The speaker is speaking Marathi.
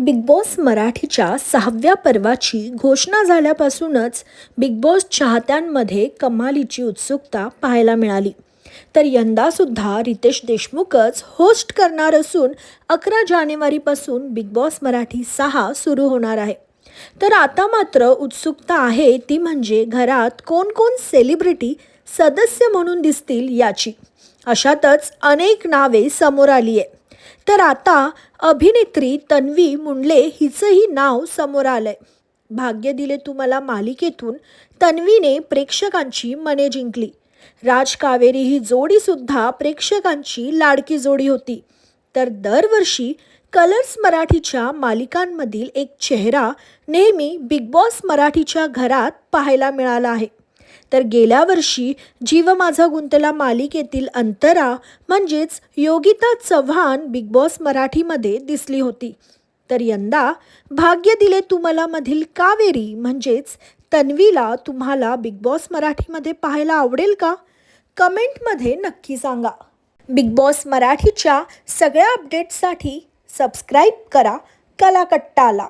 बिग बॉस मराठीच्या 6व्या पर्वाची घोषणा झाल्यापासूनच बिग बॉस चाहत्यांमध्ये कमालीची उत्सुकता पाहायला मिळाली. तर यंदासुद्धा रितेश देशमुखच होस्ट करणार असून 11 जानेवारीपासून बिग बॉस मराठी 6 सुरू होणार आहे. तर आता मात्र उत्सुकता आहे ती म्हणजे घरात कोण कोण सेलिब्रिटी सदस्य म्हणून दिसतील याची. अशातच अनेक नावे समोर आली आहे. तर आता अभिनेत्री तन्वी मुंडले हिचंही नाव समोर आलंय. भाग्य दिले तुम्हाला मालिकेतून तन्वीने प्रेक्षकांची मने जिंकली. राज कावेरी ही जोडीसुद्धा प्रेक्षकांची लाडकी जोडी होती. तर दरवर्षी कलर्स मराठीच्या मालिकांमधील एक चेहरा नेहमी बिग बॉस मराठीच्या घरात पाहायला मिळाला आहे. तर गेल्या वर्षी जीव माझा गुंतला मालिकेतील अंतरा म्हणजेच योगिता चव्हाण बिग बॉस मराठीमध्ये दिसली होती. तर यंदा भाग्य दिले तुम्हाला मधील कावेरी म्हणजेच तन्वीला तुम्हाला बिग बॉस मराठीमध्ये पाहायला आवडेल का? कमेंटमध्ये नक्की सांगा. बिग बॉस मराठीच्या सगळ्या अपडेट्ससाठी सबस्क्राईब करा कलाकट्टाला.